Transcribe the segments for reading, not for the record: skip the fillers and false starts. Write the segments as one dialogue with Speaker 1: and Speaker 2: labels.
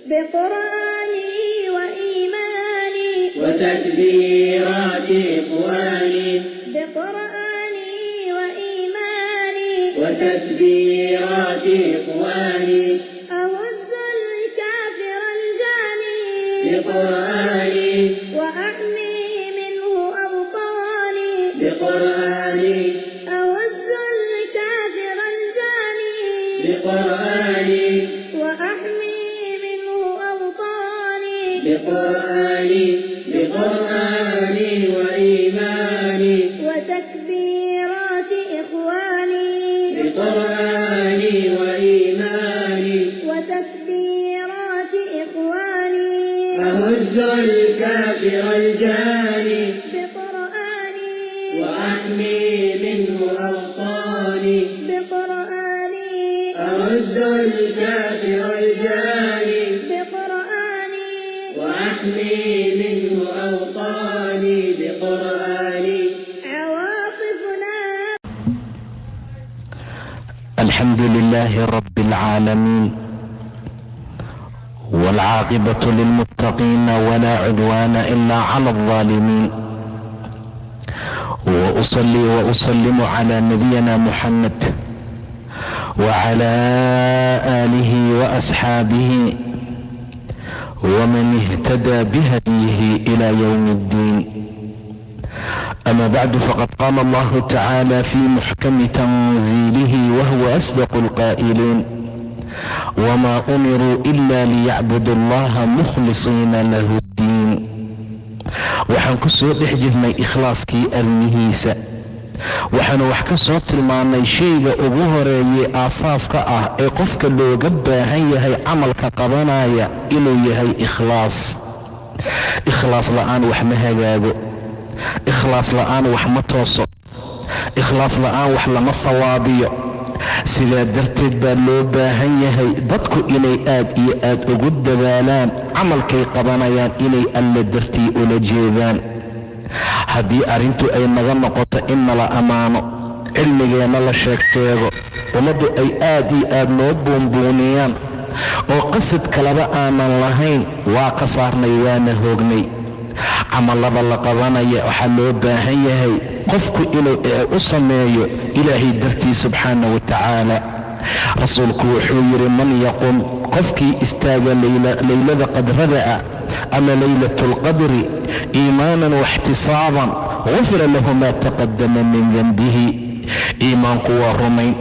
Speaker 1: بقرآني وإيماني
Speaker 2: وتكبيرات إخواني
Speaker 1: بقرآني وإيماني
Speaker 2: وتكبيرات إخواني
Speaker 1: أهز الكافر الجاني
Speaker 2: بقرآني
Speaker 1: وأحمي منه أوطاني
Speaker 2: بقرآني
Speaker 1: أهز الكافر الجاني
Speaker 2: بقرآني
Speaker 1: وأحمي منه أوطاني
Speaker 2: بقرآني وإيماني
Speaker 1: وتكبيرات إخواني
Speaker 2: بقرآني وإيماني
Speaker 1: وتكبيرات إخواني
Speaker 2: أهز الكافر الجاني
Speaker 1: بقرآني
Speaker 2: وأحمي منه أوطاني
Speaker 1: بقرآني
Speaker 2: أهز الكافر الجاني
Speaker 1: بقرآني
Speaker 2: وأحمي منه أوطاني بقرآني.
Speaker 1: عواطفنا.
Speaker 3: الحمد لله رب العالمين والعاقبة للمتقين ولا عدوان إلا على الظالمين، وأصلي وأسلم على نبينا محمد وعلى آله وأصحابه ومن اهتدى بهديه إلى يوم الدين. أما بعد، فقد قال الله تعالى في محكم تنزيله وهو أصدق القائلين: وما أمروا إلا ليعبدوا الله مخلصين له الدين. waxaan ku soo dhex jirnay ikhlaaskii arrimihiisa. waxaanu wax ka soo tilmaannay shayga ugu horeeyey aasaaska ah ee qofka looga baahan yahay camalka qabanaya inuu yahay ikhlaas. ikhlaas la'aan wax ma hagaago, ikhlaas la'aan wax ma tooso, ikhlaas la'aan wax lama hawaabiyo. sidaa darteed baa loo baahan yahay dadku inay aad iyo aad ugu dadaalaan camalkay qabanayaan inay alla dartii ula jeedaan. haddii arrintu ay naga noqoto in nala ammaano, cilmigeenna la sheegsheego, ummaddu ay aad iyo aad noo buunbuuniyaan oo qasad kaleba aanan lahayn, waa ka saarnay waana hoognay. camallada la qabanaya waxaa loo baahan yahay qofku inuu u sameeyo ilaahay dartii subxaana wa tacaala. rasuulku wuxuu yidhi: man yaqum, qofkii istaaga laylada qadrada ah ama laylatulqadri iimaanan waxtisaaban gufira lahu maa taqadama min denbihi. iimaanku waa rumayn,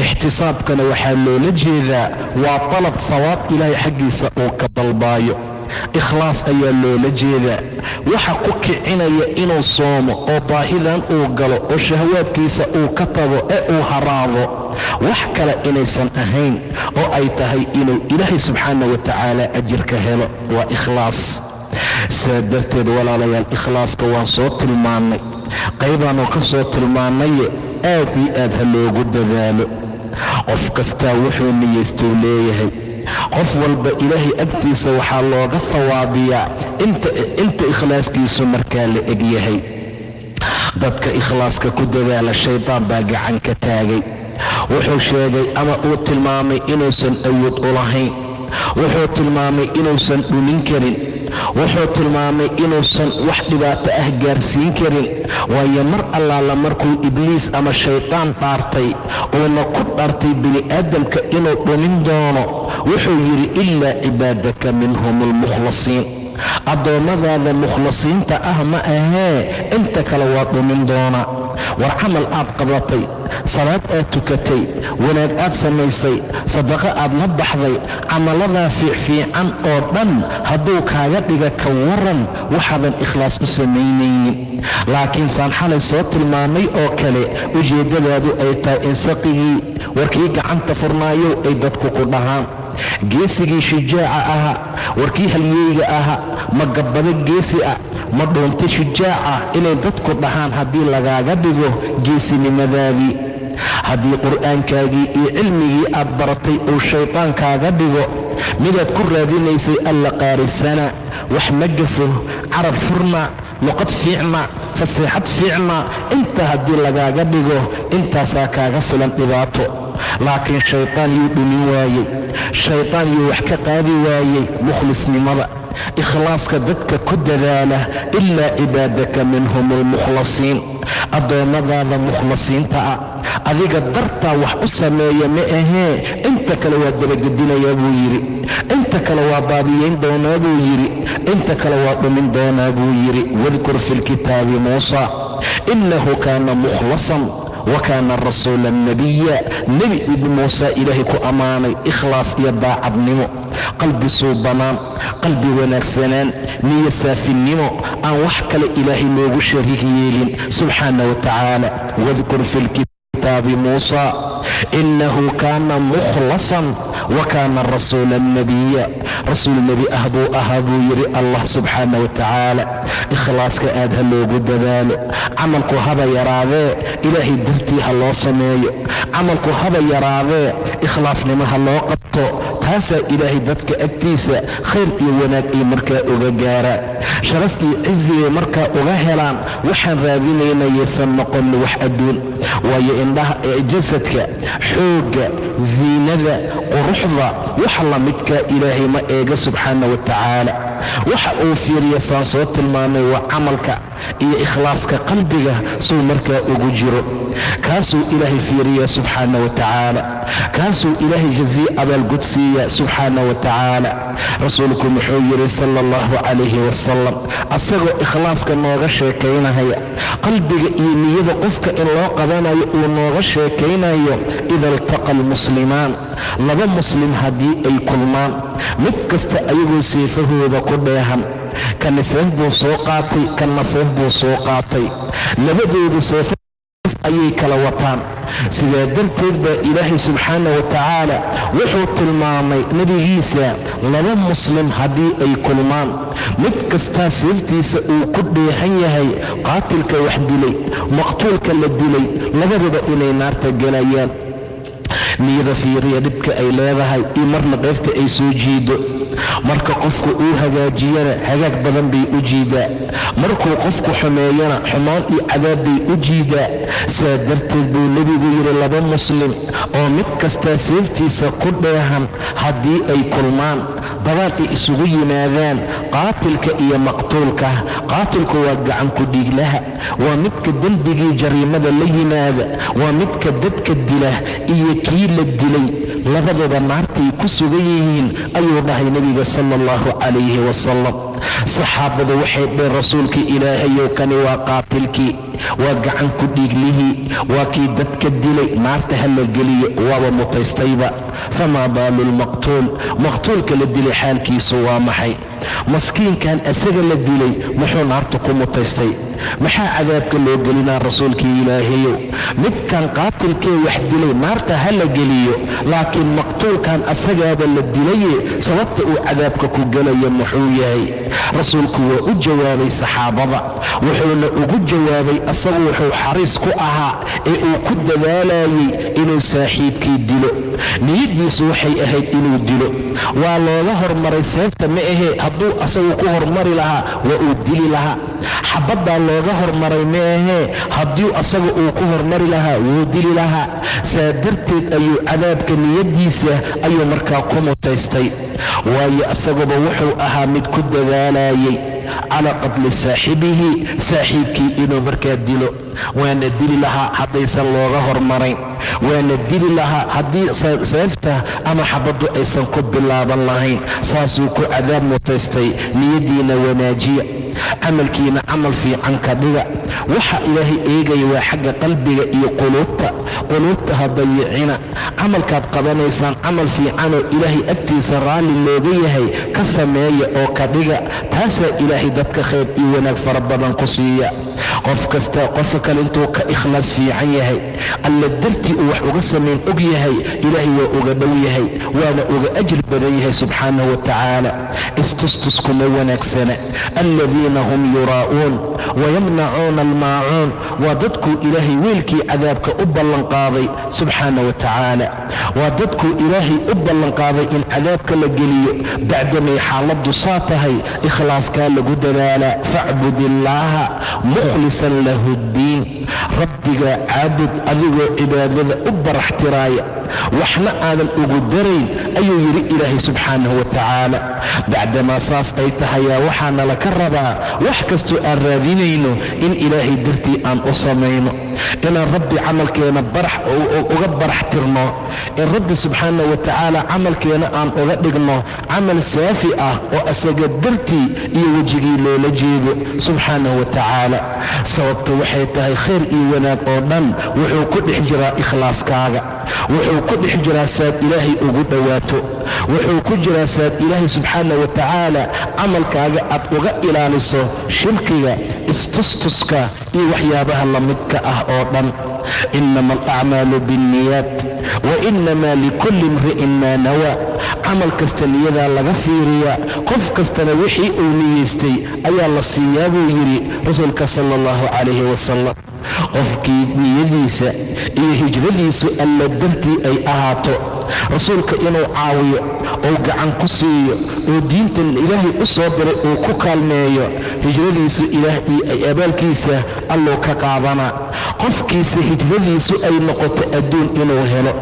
Speaker 3: ixtisaabkana waxaa loola jeedaa waa dalab hawaab ilaahay xaggiisa uu ka dalbaayo. ikhlaas ayaa loola jeedaa waxa ku kicinaya inuu soomo oo baahidan uu galo oo shahwaadkiisa uu ka tago ee uu haraado, wax kale inaysan ahayn oo ay tahay inuu ilaahay subxaana wa tacaala ajirka helo. waa ikhlaas. saa darteed walaalayaal, ikhlaaska waan soo tilmaannay, qaybaanu ka soo tilmaannaye aad iyo aad ha loogu dadaalo. qof kastaa wuxuu niyeystuu leeyahay. qof walba ilaahay agtiisa waxaa looga hawaabiyaa inta ikhlaaskiisu markaa la eg yahay. dadka ikhlaaska ku dadaala shaydaan baa gacan ka taagay. wuxuu sheegay ama uu tilmaamay inuusan awood u lahayn. wuxuu tilmaamay inuusan dhumin karin. wuxuu tilmaamay inuusan wax dhibaato ah gaarsiin karin. waayo mar allaala markuu ibliis ama shaydaan dhaartay uuna ku dhaartay bini aadamka inuu dhumin doono, wuxuu yidhi: ilaa cibaadaka minhum almukhlasiin. addoommadaada mukhlasiinta ah ma ahee inta kale waa dhumin doonaa. war camal aad qabatay, salaad aad tukatay, wanaag aad samaysay, sadaqo aad la baxday, camalladaa fiicfiican oo dhan hadduu kaaga dhiga ka waran waxaadan ikhlaas u samaynaynin. laakiin saan xalay soo tilmaamay oo kale, ujeeddadaadu ay tahay in saqigii warkii gacanta furnaayow ay dadku ku dhahaan, geesigii shujaaca ahaa warkii halyeyga ahaa ma gabbado geesi ah, ma dhuunta shujaaca inay dadku dhahaan haddii lagaaga dhigo geesinimadaadii. haddii qur'aankaagii iyo cilmigii aad baratay uu shaydaan kaaga dhigo midaad ku raadinaysay alla qaarisana, wax ma gafo, carab furna, luqad fiicna, faseexad fiicna, inta haddii lagaaga dhigo intaasaa kaaga filan dhibaato. laakiin shaytaan yuu dhumin waayey, shaytaan yuu wax ka qaadi waayey mukhlisnimada, ikhlaaska dadka ku dadaala. ilaa cibaadaka minhum almukhlasiin, addoommadaada mukhlasiinta ah adiga dartaa wax u sameeya ma ahee, inta kale waa dabagedinayaa buu yidhi, inta kale waa baadiyayn doonaa buu yidhi, inta kale waa dhumin doonaa buu yidhi. wadkur fi lkitaabi muusa inahu kaana mukhlasan wakaana rasuula nabiya. nebi muuse ilaahay ku ammaanay ikhlaas iyo daacadnimo, qalbi suubanaan, qalbi wanaagsanaan, niyo saafinimo, aan wax kale ilaahay loogu shariik yeelin subxaana wa tacaala. wadkur fi lkitaabi muusa inahu kaana mukhlasan wakaana rasuula nabiya. rasuul nebi ah buu ahaa buu yidhi allah subxaana wa tacaala. ikhlaaska aad ha loogu dadaalo, camalku haba yaraadee ilaahay dartii ha loo sameeyo, camalku haba yaraadee ikhlaasnimo ha loo qabto. taasaa ilaahay dadka agtiisa khayr iyo wanaag ay markaa uga gaaraan, sharaf iyo cizigay markaa uga helaan. waxaan raadinaynayaysan noqon wax adduun, waayo indhaha jasadka, xoogga, ziinada, quruxda, waxa la midkaa ilaahay ma eega subxaana wa tacaala. waxa uu fiiriya saan soo tilmaamay waa camalka iyo ikhlaaska qalbiga suu markaa ugu jiro, kaasuu ilaahay fiiriya subxaana wa tacaala, kaasuu ilaahay jaziye abaalgud siiya subxaana wa tacaala. rasuulku muxuu yidhi sala allahu calayhi wasalam, asagoo ikhlaaska nooga sheekaynaya, qalbiga iyo niyada qofka in loo qabanayo uu nooga sheekaynayo, ida iltaqa almuslimaan, laba muslim haddii ay kulmaan, mid kasta ayagoo seefahooda ku dheehan, kana seef buu soo qaatay, kana seef buu soo qaatay, labadoodu seefo ayay kala wataan. sidaa darteed baa ilaahay subxaana wa tacaala wuxuu tilmaamay nebigiisa, laba muslim haddii ay kulmaan, mid kastaa seeftiisa uu ku dheehan yahay, qaatilka wax dilay, maqtuulka la dilay, labadaba inay naarta gelayaan. niyada fiiriya dhibka ay leedahay iyo marna dheefta ay soo jiido. marka qofku uu hagaajiyana hagaag badan bay u jiidaa, markuu qofku xumeeyana xumaan iyo cadaab bay u jiidaa. sidaa darteed buu nebigu yidhi, laba muslim oo mid kastaa seeftiisa ku dheehan haddii ay kulmaan, dagaal ay isugu yimaadaan, qaatilka iyo maqtuulka, qaatilku waa gacan ku dhiiglaha, waa midka dembigii jariimada la yimaada, waa midka dadka dila iyo kii la dilay, labadaba naartay ku sugan yihiin ayuu dhahay nebiga sala allahu calayhi wasalam. saxaabadu waxay dheen rasuulkii ilaahayow, kani waa qaatilkii, waa gacan ku dhiiglihii, waa kii dadka dilay, naarta ha la geliyo, waaba mutaystayba. famaa baalu lmaqtuul, maqtuulka la dilay xaalkiisu waa maxay? maskiinkan asaga la dilay muxuu naarta ku mutaystay? maxaa cadaabka loo gelinaa rasuulkii ilaahayow? midkan qaatilkee wax dilay naarta ha la geliyo, laakiin maqtuulkan asagaaba la dilaye sababta uu cadaabka ku gelaya muxuu yahay? rasuulku waa u jawaabay saxaabada, wuxuuna ugu jawaabay asagu wuxuu xariis ku ahaa ee uu ku dadaalayay inuu saaxiibkii dilo. niyadiisu waxay ahayd inuu dilo, waa looga hormaray seefta ma ahee, hadduu asagu ku hormari lahaa waa uu dili lahaa. xabaddaa looga hormaray ma ahee, haddii asaga uu ku hormari lahaa wuu dili lahaa. saa darteed ayuu cadaabka niyadiisa ayuu markaa ku mutaystay, waayo asaguba wuxuu ahaa mid ku dadaalayay calaa qatli saaxibihi, saaxiibkii inuu markaa dilo. waana dili lahaa haddaysan looga hormarayn, waana dili lahaa haddii seefta ama xabaddu aysan ku bilaaban lahayn. saasuu ku cadaab mutaystay. niyadiina wanaajiya, camalkiina camal fiican ka dhiga. waxa ilaahay eegaya waa xagga qalbiga iyo quluubta ha dayicina. camalkaad qabanaysaan camal fiicanoo ilaahay agtiisa raalli looga yahay ka sameeya oo ka dhiga. taasaa ilaahay dadka khayr iyo wanaag fara badan ku siiya. qof kasta qofka kale intuu ka ikhlaas fiican yahay, alla dartii uu wax uga samayn og yahay, ilaahay waa uga dhow yahay, waana uga ajri badan yahay subxaanahu wa tacaala. istustuskuma wanaagsana. aladiina hum yuraa'uun wayamnacuuna almaacuun, waa dadkuu ilaahay weelkii cadaabka u ballanqaaday subxaana wa tacaala. waa dadkuu ilaahay u ballanqaaday in cadaabka la geliyo bacdamay xaaladdu saa tahay. ikhlaaskaa lagu dadaalaa. facbud illaaha mukhlisan lahu ddiin, rabbigaa caabud adigoo cibaadada u baraxtiraaya, waxna aadan ugu darayn ayuu yidhi ilaahay subxaanahu wa tacaala. bacdamaa saas ay tahayaa waxaana laka rabaa wax kastoo aan raadinayno in ilaahay dartii aan u samayno, inaan rabbi camalkeena uga barax tirno, in rabbi subxaanahu wa tacaala camalkeena aan uga dhigno camal saafi ah oo asaga dartii iyo wejigii loola jeedo subxaanahu wa tacaala. sababtu waxay tahay khayr iyo wanaag oo dhan wuxuu ku dhex jiraa ikhlaaskaaga, wuxuu ku dhex jiraa saad ilaahay ugu dhowaato, wuxuu ku jiraa saad ilaahay subxaanahu wa tacaala camalkaaga aad uga ilaaliso shirkiga, istustuska iyo waxyaabaha lamidka ah oo dhan. inama alacmaalu biاnniyaat wa inamaa likulli imri'in maa nawaa. camal kasta niyadaa laga fiiriyaa, qof kastana wixii uu niyeystay ayaa la siiyaa buu yidhi rasuulka sala allahu calayhi wasalam. qofkii niyadiisa iyo hijradiisu alla dartii ay ahaato, rasuulka inuu caawiyo ou gacan ku siiyo oo diintan ilaahay u soo diray uu ku kaalmeeyo, hijradiisu abaalkiisa alluu ka qaadanaa. qofkiisa hijradiisu ay noqoto adduun inuu helo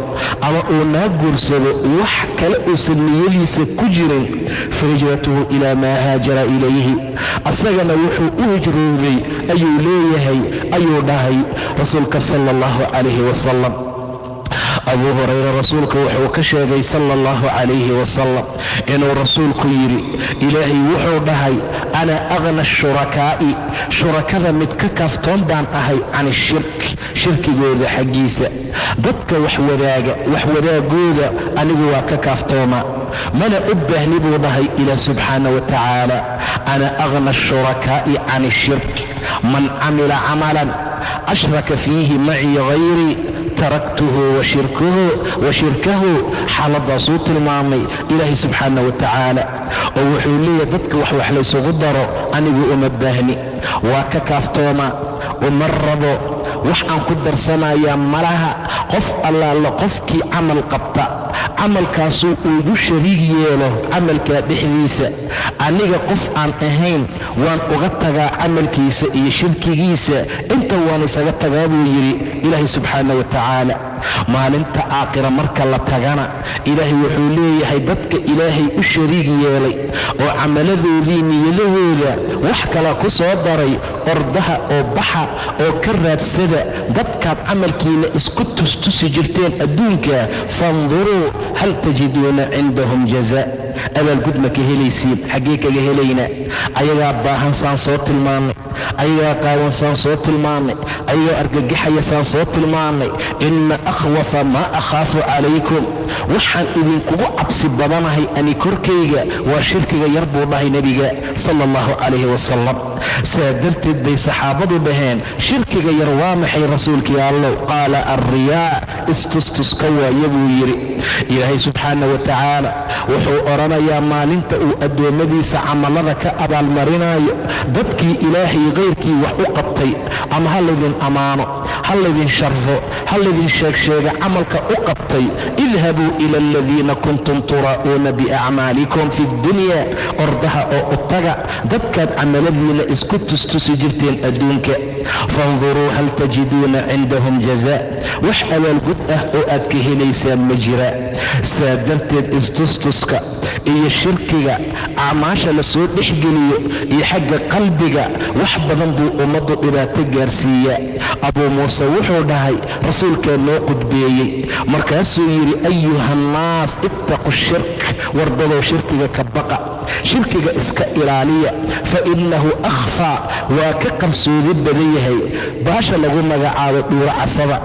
Speaker 3: ama uu naa guursado wax kale uusan niyadiisa ku jirin, fa hijratuhu ilaa maa haajara ilayhi. asagana wuxuu u hijrooday ayuu leeyahay ayuu dhahay rasuulka sala allahu calayhi wasalam. abuu hurayra rasuulka wuxuu ka sheegay sala allahu calayhi wasalam inuu rasuulku yidhi ilaahay wuxuu dhahay ana agna ashurakaa'i, shurakada mid ka kaaftoon baan ahay can ishirk, shirkigooda xaggiisa. dadka wax wadaagooda anigu waa ka kaaftoomaa, mana u baahni buu dhahay ilaah subxaana wa tacaala. ana agna ashurakaa'i can ishirk man camila camalan ashraka fiihi macii hayrii taraktuhu wa shirkahu. xaaladaasuu tilmaamay ilaahay subxaana wa tacaala, oo wuxuu leeyahay dadka wax laysugu daro anigu uma baahni, waa ka kaaftoomaa, uma rabo, wax aan ku darsanayaa malaha. qof allaala qofkii camal qabta camalkaasuu ugu shariig yeelo camalkaa dhexdiisa, aniga qof aan ahayn waan uga tagaa camalkiisa iyo shirkigiisa, inta waan isaga tagaa buu yidhi ilaahay subxaana wa tacaala. maalinta aakhira marka la tagana ilaahay wuxuu leeyahay dadka ilaahay u shariig yeelay oo camaladoodii niyadahooda wax kala ku soo daray, ordaha oo baxa oo ka raadsada dadkaad camalkiina isku tustusi jirteen adduunka, fanduruu hal tajiduuna cindahum jazaa. abaalgud ma ka helaysiin? xaggee kaga helaynaa? ayagaa baahan saan soo tilmaannay, ayagaa qaawan saan soo tilmaannay, ayagaa argagaxaya saan soo tilmaannay. ina akhwafa maa akhaafu calaykum, waxaan idinkugu cabsi badanahay ani korkayga waa shirkiga yar buu dhahay nebiga sala allahu calayhi wasalam. saa darteed bay saxaabadu dhaheen shirkiga yar waa maxay rasuulkii allow? qaala alriyaa, istustuska waaya buu yidhi. ilaahay subxaana wa tacaala wuxuu odhanayaa maalinta uu addoommadiisa camallada ka abaalmarinaayo, dadkii ilaahay kayrkii wax u qabtay ama ha laydin ammaano, ha laydin sharfo, ha laydin sheegsheega camalka u qabtay, idhabuu ila aladiina kuntum turaa'uuna biacmaalikum fi ddunyaa, ordaha oo u taga dadkaad camaladiina isku tustusi jirteen adduunka. fanduruu hal tajiduuna cindahum jazaa, wax abaalgud ah oo aad ka helaysaan ma jira. saa darteed istustuska iyo shirkiga acmaasha la soo dhexgeliyo iyo xagga qalbiga wax badan buu ummaddu dhibaato gaarsiiyaa. abuu muuse wuxuu dhahay rasuulkaa noo qudbeeyey, markaasuu yidhi ayuhannaas ittaqu shirk, wardadow shirkiga ka baqa, shirkiga iska ilaaliya, fa innahu akhfaa, waa ka qarsoodi badan yahay baasha lagu magacaabo dhuuro casada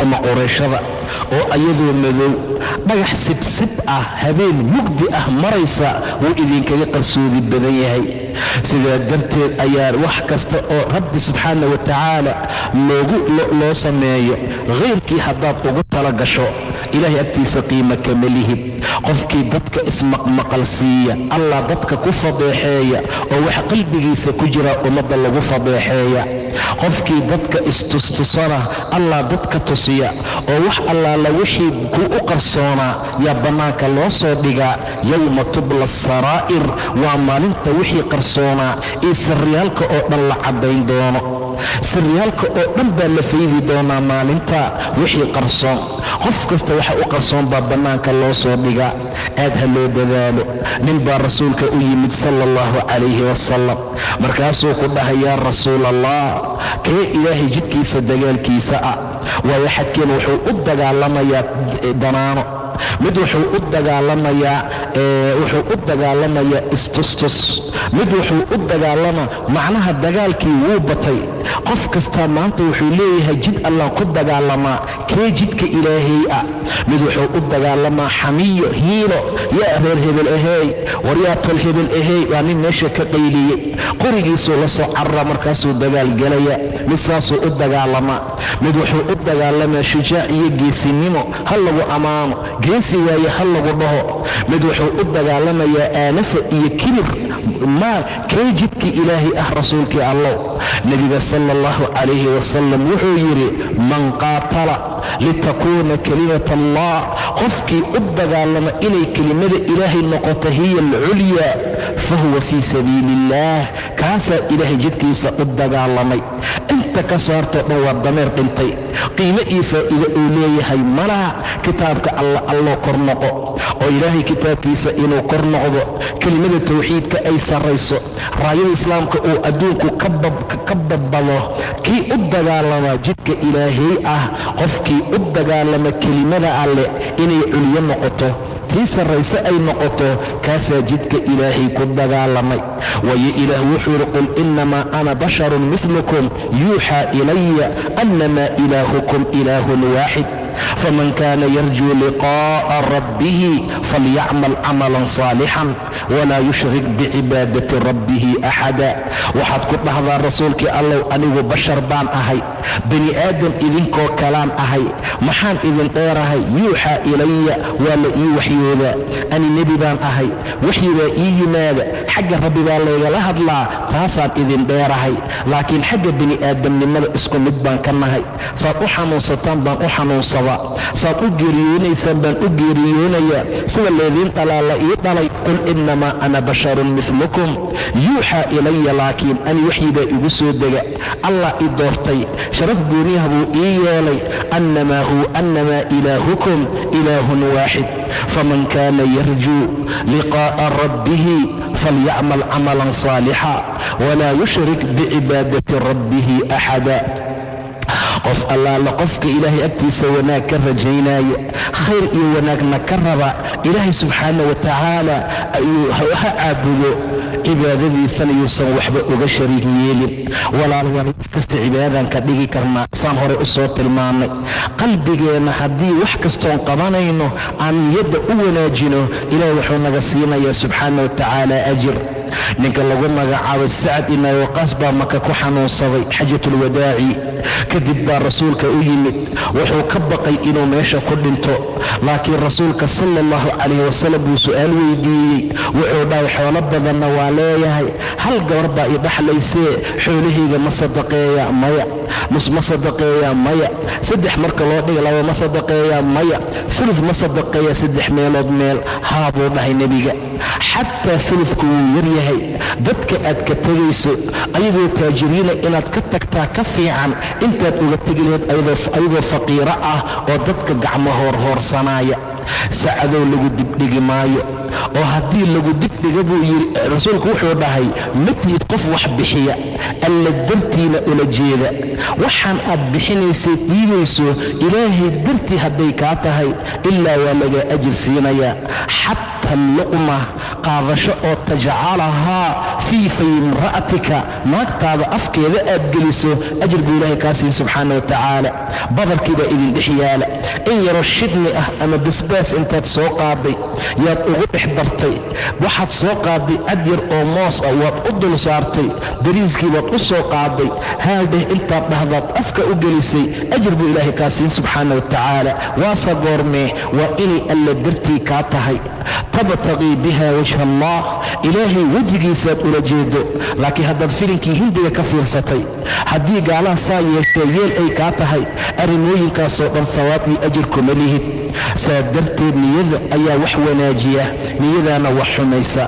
Speaker 3: ama qurayshada oo ayadoo madow dhagax sibsib ah habeen mugdi ah maraysa wuu idinkaga qarsoodi badan yahay. sidaa darteed ayaa wax kasta oo rabbi subxaana wa tacaala loo sameeyo kayrkii haddaad ugu tala gasho ilaahay agtiisa qiimo kama lihid. qofkii dadka ismaqmaqal siiya allah dadka ku fadeexeeya oo wax qalbigiisa ku jira ummadda lagu fadeexeeya. qofkii dadka istustusana allah dadka tusiya oo wax allaala wixii ku u qarsoonaa yaa bannaanka loo soo dhigaa. yowma tubla asaraa'ir, waa maalinta wixii qarsoonaa iyo saryaalka oo dhan la caddayn doono. siryaalka oo dhan baa la faydi doonaa maalinta wixii qarsoon. qof kasta waxa u qarsoon baa bannaanka loo soo dhigaa. aad ha loo dadaalo. nin baa rasuulka u yimid sala allahu calayhi wasalam, markaasuu ku dhahay yaa rasuul allah, kee ilaahay jidkiisa dagaalkiisa ah? waayo xadkeen wuxuu u dagaalamayaa danaano, mid wuxuu u dagaalamayaa istustus, mid wuxuu u dagaalamaa macnaha dagaalkii wuu batay. qof kastaa maanta wuxuu leeyahay jid allaan ku dagaalamaa, kee jidka ilaahay ah? mid wuxuu u dagaalamaa xamiyo, hiilo, yaa reer hebel aheey, war yaa tol hebel aheey, waa nin meesha ka qayliyey, qorigiisuu la soo carara, markaasuu dagaal gelaya. mid saasuu u dagaalamaa. mid wuxuu u dagaalamaa shujaac iyo geesinimo, ha lagu ammaano, geesi waaye ha lagu dhaho. mid wuxuu u dagaalamayaa aanafa iyo kibir, kee jidkii ilaahay ah rasuulkii allow? nebiga sala allahu calayhi wasalam wuxuu yidhi man qaatala litakuuna kalimat allah, qofkii u dagaalama inay kelimada ilaahay noqoto hiya alculyaa fahuwa fii sabiili illaah, kaasaa ilaahay jidkiisa u dagaalamay. inta ka soo hartoo dhan waa dameer dhintay, qiimo iyo faa'iido uu leeyahay malaha. kitaabka alloo kor noqo, oo ilaahay kitaabkiisa inuu kor noqdo, kelimada tawxiidka ay sarrayso, raayada islaamka uu adduunku ka badbado. kii u dagaalamaa jidka ilaahay ah, qofkii u dagaalama kelimada alle inay culyo noqoto, tii sarrayse ay noqoto, kaasaa jidka ilaahay ku dagaalamay. waayo ilaah wuxuu yidhi qul innamaa ana basharun milukum yuuxaa ilaya annamaa ilaahukum ilaahun waaxid faman kaana yarjuu liqaa'a rabbihi falyacmal camalan saalixan walaa yushrik bicibaadati rabbihi axada. waxaad ku dhahdaa rasuulkii allow, anigu bashar baan ahay, bani aadam idinkoo kalaan ahay. maxaan idin dheerahay? yuuxaa ilaya, waa la ii waxyoodaa. ani nebi baan ahay, waxyibaa ii yimaada, xagga rabbi baa laygala hadlaa, taasaan idin dheerahay. laakiin xagga bani aadamnimada isku mid baan ka nahay. saad u xanuunsataan baan u xanuunsadaa, saad u geeriyoonaysaan baan u geeriyoonayaa, sida laydiin dhalaa la ii dhalay. qul innamaa ana basharun milukum yuuxaa ilaya, laakiin ani waxyibaa igu soo dega, allah i doortay, sharaf gooniyaha buu ii yeelay. annamaa ilaahukum ilaahun waaxid faman kaana yarjuu liqaa'a rabbihi falyacmal camalan saalixa walaa yushrik bicibaadati rabbihi axada. qof allaala qofka ilaahay agtiisa wanaag ka rajaynaya, khayr iyo wanaagna ka raba, ilaahay subxaana wa tacaala ha caabudo, cibaadadiisana yuusan waxba uga shariig yeelin. walaalayaal wax kasta cibaadadan ka dhigi karnaa, saan hore u soo tilmaamay. qalbigeenna haddii wax kastoon qabanayno aan niyadda u wanaajino, ilaahay wuxuu naga siinayaa subxaana wa tacaala ajir. ninka lagu magacaabo sacad ibn abi waqaas baa maka ku xanuunsaday xajatulwadaaci. kadib baa rasuulka u yimid, wuxuu ka baqay inuu meesha ku dhinto, laakiin rasuulka sala allahu calayhi wasalam buu su'aal weydiiyey. wuxuu dhahay xoolo badanna waa leeyahay, hal gabar baa i dhaxlaysee xoolahayga ma sadaqeeya? maya. ma sadaqeeya? maya. saddex marka loo dhiga laba ma sadaqeeya? maya. fuluf ma sadaqeeya? 3 meelood meel? haa buu dhahay nebiga. xataa fulufku wuu yaryahay. dadka aad ka tegayso ayagoo taajiriina inaad ka tagtaa ka fiican intaad uga tegi lahayd ayagoo faqiiro ah oo dadka gacmo hoorsanaya. sacadow lagu dibdhigi maayo, oo haddii lagu dibdhiga buu yidhi rasuulku wuxuu dhahay ma tihid qof wax bixiya alla dartiina ula jeeda. waxaan aad bixinaysay dhiigayso ilaahay dartii hadday kaa tahay ilaa waa lagaa ajir siinayaa. xataa luqma qaadasho oo tajcalahaa fii fay imra'atika, naagtaada afkeeda aad geliso ajir buu ilaahay kaa siin subxaana wa tacaala. badarkii baa idin dhex yaala, in yaroo shidmi ah ama basbaas intaad soo qaaday yaad ugu dhex dartay. waxaad soo qaaday cad yar oo moos ah waad u dul saartay, bariiskii baad u soo qaaday, haaldheh intaad dhahdaad afka u gelisay, ajir buu ilaahay kaa siin subxaana wa tacaala. waase goormee? waa inay alla dartii kaa tahay, tabtaqii biha wajha allah, ilaahay wejigiisaad ula jeedo. laakiin haddaad filinkii hindiga ka fiirsatay, haddii gaalaha saa yeeshee yeel ay kaa tahay, arrimooyinkaasoo dhan thawaab iyo ajir kuma lihid. saa darteed niyada ayaa wax wanaajiya, niyadaana wax xumaysa.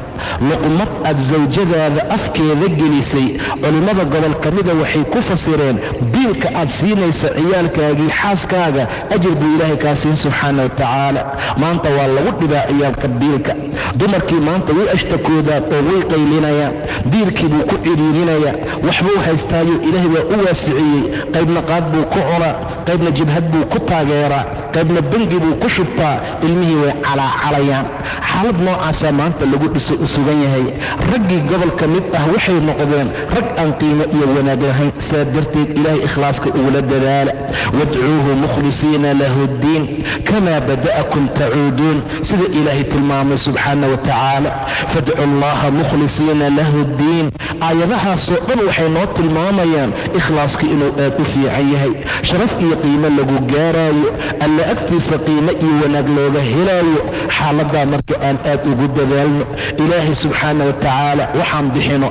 Speaker 3: luqmad aad sawjadaada afkeeda gelisay, culimmada gobol ka mida waxay ku fasireen biilka aad siinaysa ciyaalkaagii xaaskaaga ajir buu ilaahay kaa siin subxaana wa tacaala. maanta waa lagu dhibaa ciyaalka biilka. dumarkii maanta way ashtakoodaan oo way qaylinayaan, biilkii buu ku cidhiirinayaa, waxbuu haystaayo ilaahay baa u waasiciyey. qaybna qaad buu ku cunaa, qaybna jibhad buu ku taageeraa, qaybna bengi buu ku shubtaa. ilmihii way calaacalayaan. xaalad noocaasaa maanta lagu sugan yahay. raggii gobol ka mid ah waxay noqdeen rag aan qiimo iyo wanaag lahayn. saa darteed ilaahay ikhlaaska ugula dadaala. wadcuuhu mukhlisiina lahu ddiin kamaa bada'akum tacuuduun, sida ilaahay tilmaamay subxaana wa tacaala. fadcu allaha mukhlisiina lahu ddiin. aayadahaasoo dhan waxay noo tilmaamayaan ikhlaaska inuu aad u fiican yahay, sharaf iyo qiimo lagu gaaraayo, alla agtiisa qiimo iyo wanaag looga helaayo. xaaladaa marka aan aad ugu dadaalno, ilaahay subxaana wa tacaala waxaan bixino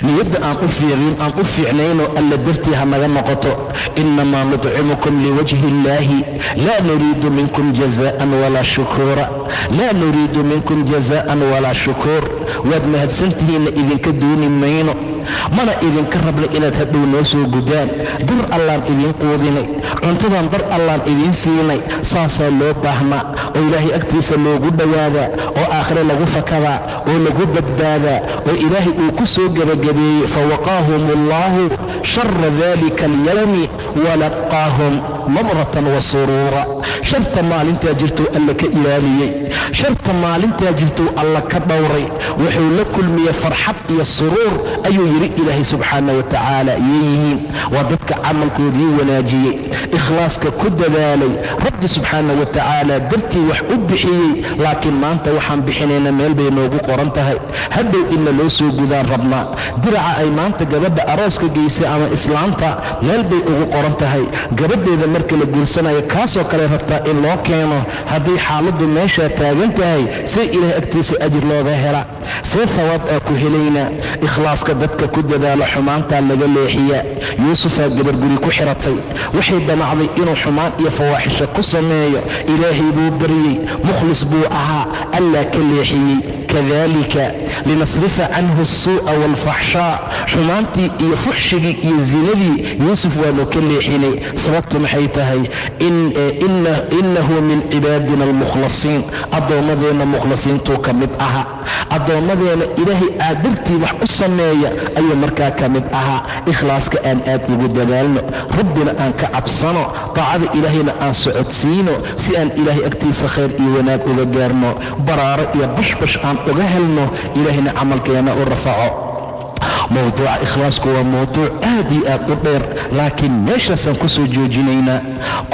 Speaker 3: niyadda aan u fiicnayno alla dartii ha naga noqoto. inamaa nudcimukum liwajhi illaahi laa nuriidu minkum jazaan walaa shukuura. laa nuriidu minkum jazaan walaa shukuur. waad mahadsantihiinna idinka dooni mayno, mana idinka rabna inaad hadhow noo soo gudaan. dar allaan idiin quudinay, cuntadan dar allaan idiin siinay. saasaa loo baahnaa oo ilaahay agtiisa loogu dhowaadaa, oo aakhire lagu fakadaa, oo lagu badbaadaa, oo ilaahay uu ku soo gebagabeeyey. fawaqaahum allahu shara dalika alyawmi walaqaahum nadratan wa suruura. sharta maalintaa jirtuu alla ka ilaaliyey, sharta maalintaa jirtuu alla ka dhowray. wuxuu la kulmiyey farxad iyo suruur ayuu yidhi ilaahay subxaana wa tacaala. yeeyihiin waa dadka camalkoodii wanaajiyey, ikhlaaska ku dadaalay, rabbi subxaana wa tacaala dartii wax u bixiyey. laakiin maanta waxaan bixinayna meel bay noogu qoran tahay, hadhow inna loo soo gudaan rabnaa. diraca ay maanta gabadha arooska geysay ama islaanta meel bay ugu qoran tahay. gabadheeda marka la guursanayo kaasoo kale rabtaa in loo keeno. hadday xaaladdu meeshaa taagan tahay, see ilaahay agtiisa ajir looga hela, see thawaab aa ku helaynaa. ikhlaaska dadka ku dadaalo xumaantaa laga leexiyaa. yuusufaa gabar guri ku xiratay, waxay damacday inuu xumaan iyo fawaaxisho ku sameeyo. ilaahay buu baryey, mukhlis buu ahaa, allaa ka leexiyey. kadalika linasrifa canhu asuu'a waalfaxshaa. xumaantii iyo fuxshigii iyo zinadii yuusuf waanu ka leexinay. sababtu maxay tahay? innahu min cibaadina almukhlasiin. addoommadeenna mukhlasiintuu ka mid ahaa. addoommadeenna ilaahay aadartii wax u sameeya ayuu markaa ka mid ahaa. ikhlaaska aan aad ugu dadaalno, rabbina aan ka cabsano, taacada ilaahayna aan socodsiino, si aan ilaahay agtiisa khayr iyo wanaag uga gaarno, baraaro iyo bashbash aan uga helno, ilaahayna camalkeena u rafaco. mawduuca ikhlaasku waa mawduuc aad iyo aad u dheer, laakiin meeshaasaan ku soo joojinaynaa,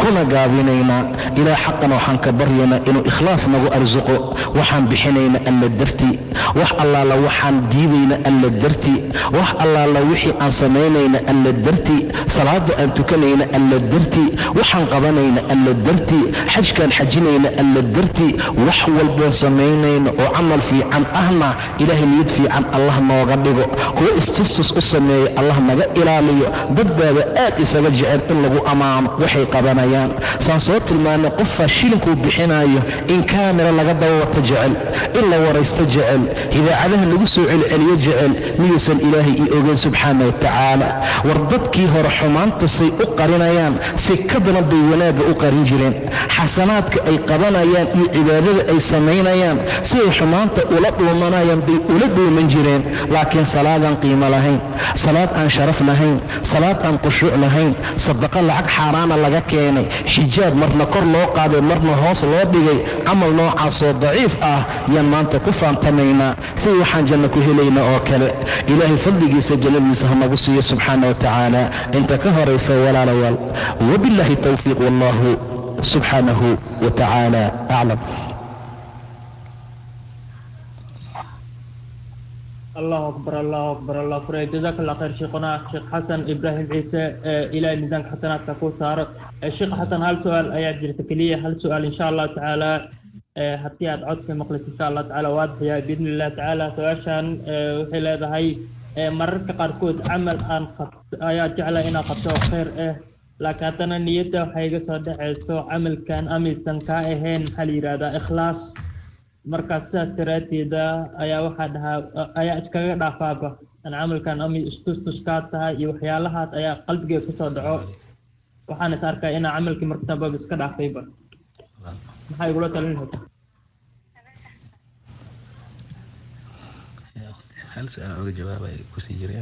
Speaker 3: kuna gaabinaynaa. ilaa xaqana waxaan ka baryaynaa inuu ikhlaas nagu arsuqo. waxaan bixinayna alla dartii, wax allaala waxaan diidayna alla dartii, wax allaala wixii aan samaynayna alla dartii, salaada aan tukanayna alla dartii, waxaan qabanayna alla dartii, xajkaan xajinayna alla dartii. wax walboon samaynayno oo camal fiican ahna ilaahay niyad fiican allah nooga dhigo. kuwa istustus u sameeya allah naga ilaaliyo. dad baaba aad isaga jecel in lagu ammaano waxay qabanayaan. saan soo tilmaanay qofaa shilinkuu bixinayo in kaamira laga dawata jecel, in la waraysto jecel, hidaacadaha lagu soo celceliyo jecel. miyuusan ilaahay ii ogeyn subxaana wa tacaala? war dadkii hore xumaanta say u qarinayaan, si ka danan bay wanaagga u qarin jireen. xasanaadka ay qabanayaan iyo cibaadada ay samaynayaan, siday xumaanta ula dhuumanayaan bay ula dhuuman jireen. laakiin salaadaan qiimo lahayn, salaad aan sharaf lahayn, salaad aan khushuuc lahayn, sadaqo lacag xaaraana laga keenay, xijaab marna kor loo qaaday marna hoos loo dhigay, camal noocaasoo daciif ah yaan maanta ku faantamaynaa. si waxaan janno ku helaynaa oo kale. ilaahay fadligiisa jannadiisa ha nagu siiyo subxaana wa tacaala. inta ka horaysa walaalayaal, wabilaahi tawfiiq, wallahu subxaanahu wa tacaala aclam.
Speaker 4: الله أكبر الله أكبر الله أكبر. جزاك الله خير شيخنا الشيخ حسن إبراهيم عيسى إلى ميزان حسنات تكون صار. الشيخ حسن هل سؤال آيات جرتكلية، هل سؤال إن شاء الله تعالى حتى أدعوك في مقلة إن شاء الله تعالى واضح بإذن الله تعالى. سؤال وحيل هذا هي مرة قاركود عمل أن آيات جعل إنا قطع خير laakiin haddana niyadda waxay iga soo dhexayso camalkan amaysan kaa ahayn maxaa la yidhahdaa ikhlaas. markaa sidaas daraadteeda ayaa waxaa dhahaa ayaa iskaga dhaafaaba an camalkan ama istustus kaa tahay iyo waxyaalahaas ayaa qalbigeeda kusoo dhaco, waxaan is arkaa inaa camalkii marka dambaba iska dhaafayba. maxaa igula talin lahayd?
Speaker 3: hal su'aal uga jawaabay ku sii jiray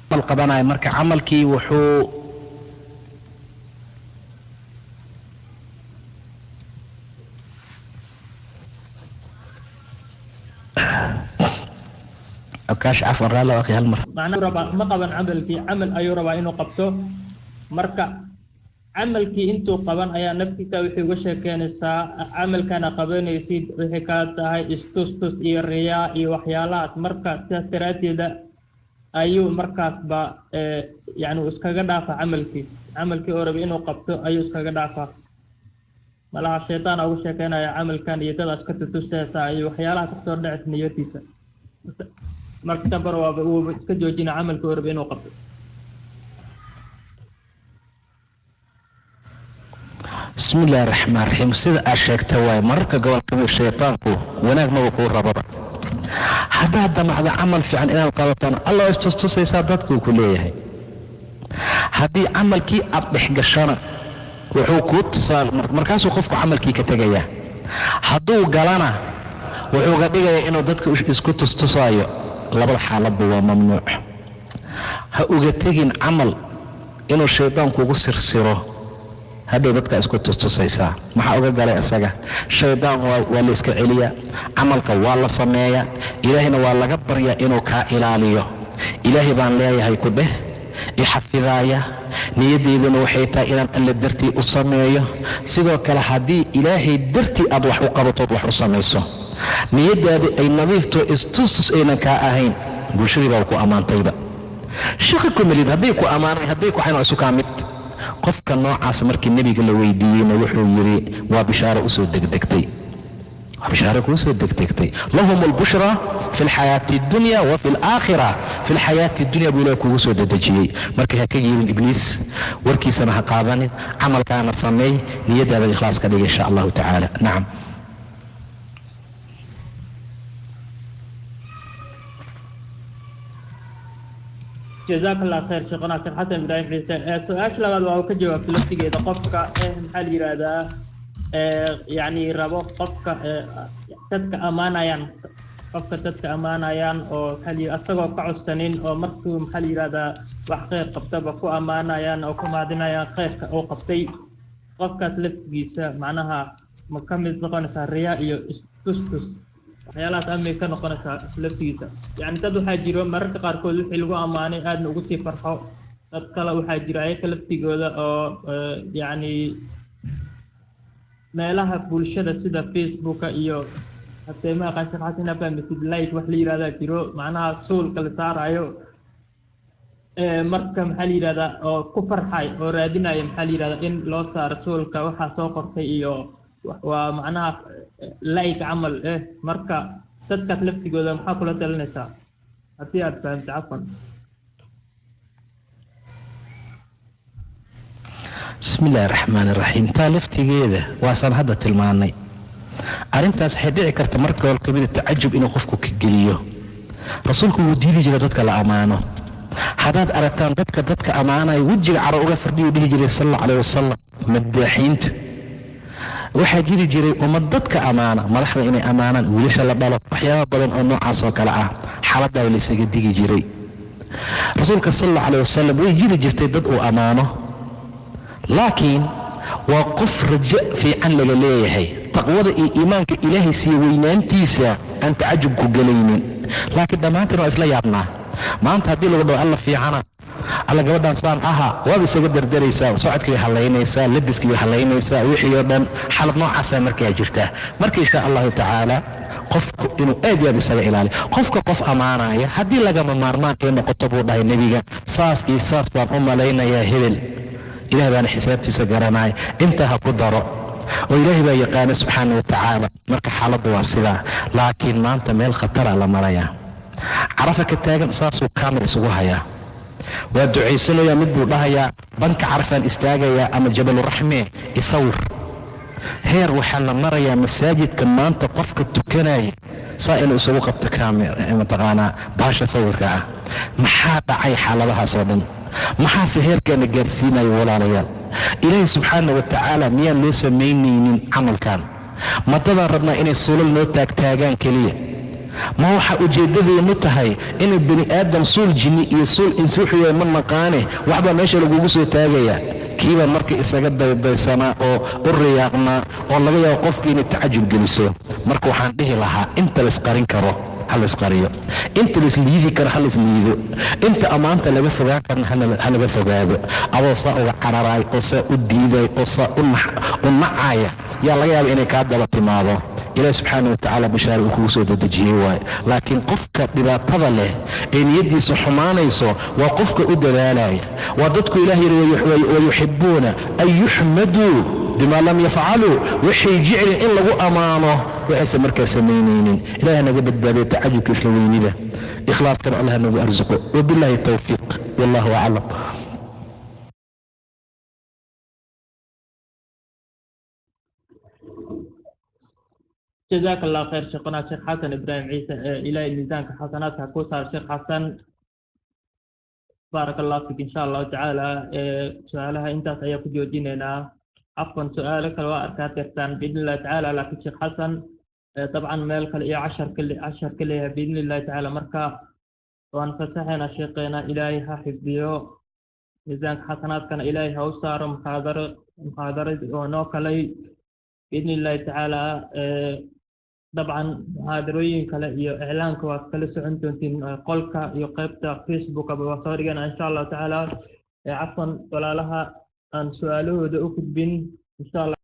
Speaker 3: amal qabanaya marka camalkii wuxuu kaash cafwan raala akhi hal mar
Speaker 4: macnaha ma qaban camalkii, camal ayuu rabaa inuu qabto. marka camalkii intuu qaban ayaa naftiisa wixii uga sheekeynaysaa camalkana qabanaysid wixii kaa tahay istustus iyo riyaa iyo waxyaalahaas. marka sidaas daraaddeeda ayuu markaasba yani iskaga dhaafa camalkii oo rabay inuu qabto ayuu iskaga dhaafa. malaha shaytaan ugu sheekeynaya camalkan iyo dadaas ka tutusaysaa iyo waxyaalaha kasoo dhacaysa niyadiisa. marka dambar wuuba iska joojina camalkii oo rabay inuu qabto.
Speaker 3: bismi illaahi raxmaan raxiim. sida aad sheegta waaye mararka gobolka shaytaanku wanaag maba kuu rababa. haddaad damacda camal fiican inaad qabataan alla istustusaysaa dadkuu ku leeyahay. haddii camalkii aad dhex gashana wuxuu kuu tusaal markaasuu qofku camalkii ka tegayaa. hadduu galana wuxuu ga dhigayaa inuu dadka isku tustusaayo. labada xaaladba waa mamnuuc. ha uga tegin camal inuu shaydaan kugu sirsiro, hadhow dadka isku tustusaysaa. maxaa uga galay isaga? shaydaan waa la iska celiyaa, camalka waa la sameeyaa, ilaahayna waa laga baryaa inuu kaa ilaaliyo. ilaahay baan leeyahay ku dheh ixafidaaya, niyaddeyduna waxay tahay inaan alle dartii u sameeyo. sidoo kale haddii ilaahay dartii aad wax u qabatood wax u samayso, niyaddaada ay nadiifto istustus aynan kaa ahayn, bulshadii baa ku ammaantayba. shaqi ku melid hadday ku ammaanay hadday ku xayn waa isu kaa mid. qofka noocaas markii nebiga la weydiiyeyna wuxuu yidhi waa bishaaro usoo degdegtay, waa bishaaro kuu soo degdegtay. lahum albushraa fi lxayaati addunya wa fi alaakhira. fi lxayaati addunya buu ilaah kugu soo dedejiyey. marka ha ka yeelin ibliis warkiisana ha qaadanin, camalkaana sameey, niyaddaada ikhlaas ka dhiga insha allahu tacaala. nacam.
Speaker 4: جزاك الله خير شيخنا شيخ حسن إبراهيم عيسى. سؤال labaad waa ka jawaabtay laftigeeda qofka maxaa la yiraahdaa yani rabo qofka dadka amaanayaan oo asagoo ka codsanin oo markuu maxaa la yiraahdaa wax khayr qabtaba ku amaanayaan oo ku maadinayaan khayrka uu qabtay. qofkaas laftigiisa macnaha ma ka mid noqonaysaa riyaa iyo istustus waxyaalahaas amay ka noqonaysaa laftigiisa? yani dad waxaa jiro mararka qaarkood wixii lagu ammaanay aadna ugu sii farxo, dad kale waxaa jiro ayaka laftigooda oo yani meelaha bulshada sida facebooka iyo hateemaha qanshaqaasina message like wax la yiraahdaa jiro, macnaha suulka la saarayo marka maxaa la yiraahdaa oo ku farxay oo raadinaya maxaa la yiraahdaa in loo saaro suulka waxaa soo qortay iyo waa macnaha like camal marka dadkaas laftigooda maxaa kula talinaysaa haddii aad fahamta? cafwan.
Speaker 3: bismi illaahi raxmaan iraxiim. taa laftigeeda waasaan hadda tilmaanay. arrintaas waxay dhici karta marka hore kamida tacajub inuu qofku ka geliyo. rasuulku wuu diidi jiray dadka la ammaano. haddaad aragtaan dadka ammaanaya wejiga caro uga fardhiyuu dhihi jiray sal allahu calayh wasalam. madaaxiinta waxaa jiri jiray ummad dadka ammaana, madaxda inay ammaanaan, wiilasha la dhalo, waxyaaba badan oo noocaas oo kale ah. xaaladdaa la isaga digi jiray. rasuulka sal allahu calayh wasalam way jiri jirtay dad uu ammaano, laakiin waa qof rajo fiican laga leeyahay, taqwada iyo iimaanka ilaahay siiye weynaantiisa aan tacajub ku gelaynin. laakiin dhammaantiin waa isla yaabnaa. maanta haddii lagu dhaho alla fiicana, alla gabadhaan saan aha, waaba isaga dardaraysaa, socodkii halaynaysaa, labiskii halaynaysaa, wixii oo dhan xalad noocaasaa markaa jirtaa. marka insha allahu tacaala qofku inuu aad iyo aad isaga ilaaliyo. qofka qof ammaanaya haddii lagama maarmaan ay noqoto buu dhahay nebiga, saas iyo saas baan u malaynayaa hebel, ilaah baana xisaabtiisa garanaya, intaa ha ku daro oo ilaahay baa yaqaana subxaana wa tacaala. marka xaaladdu waa sidaa. laakiin maanta meel khatara la marayaa. carafa ka taagan saasuu kaamir isugu hayaa, waa ducaysanayaa mid buu dhahayaa banka carfaan istaagayaa ama jabaluraxme isawir. heer waxaa la marayaa masaajidka maanta qofka tukanaya saa inuu isugu qabto mataqaanaa baasha sawirka ah. maxaa dhacay xaaladahaas oo dhan? maxaase heerkaana gaarsiinayo walaalayaal? ilaahay subxaana wa tacaala miyaan loo samaynaynin camalkan? madadaan rabnaa inay sulal noo taagtaagaan keliya? ma waxa ujeeddadeennu tahay inay bani aadam suul jinni iyo suul insi wuxuu yahay ma naqaane waxbaa meesha lagugu soo taagayaa. kiibaa marka isaga daydaysanaa oo u riyaaqnaa oo laga yaabo qofkii inay tacajub geliso. marka waxaan dhihi lahaa inta laysqarin karo ha laysqariyo, inta laisliidi karo ha laisliido, inta ammaanta laga fogaan karna ha laga fogaado. adoo saa uga cararaay oo saa u diiday oo saa u nacaya yaa laga yaaba inay kaa daba timaado. ilaahi subxaana wa tacaala bashaar uu kugu soo dedejiyey waaye. laakiin qofka dhibaatada leh ee niyaddiisa xumaanayso waa qofka u dadaalaya. waa dadku ilaah yidhi wayuxibuuna an yuxmaduu bimaa lam yafcaluu, waxay jecleen in lagu ammaano waxaysan markaa samaynaynin. ilaah naga badbaadiyo tacajubka isla weynida, ikhlaaskana allah nagu arsuqo. wabilaahi tawfiiq, wallahu aclam.
Speaker 4: جزاك الله خير شيخنا الشيخ حسن إبراهيم عيسى إلى ميزانك حسناتها كوسار الشيخ حسن بارك الله فيك إن شاء الله تعالى. سؤالها أنت سيكون جوديننا عفوا سؤالك الوأركات يختان بإذن الله تعالى. لكن الشيخ حسن طبعا مالك الإيه 10 كلها بإذن الله تعالى مركا وانفسحنا شيخنا إلهي حفظيه ميزانك حسنات كان إلهي وصار محاضرة ونوكلي بإذن الله تعالى. طبعا محاضرين كلا إعلانك وكلا سعنتين قولك يقبت فيسبوك بوصارينا إن شاء الله تعالى. عفوا ولا لها أن سؤاله دعوك بين إن شاء الله.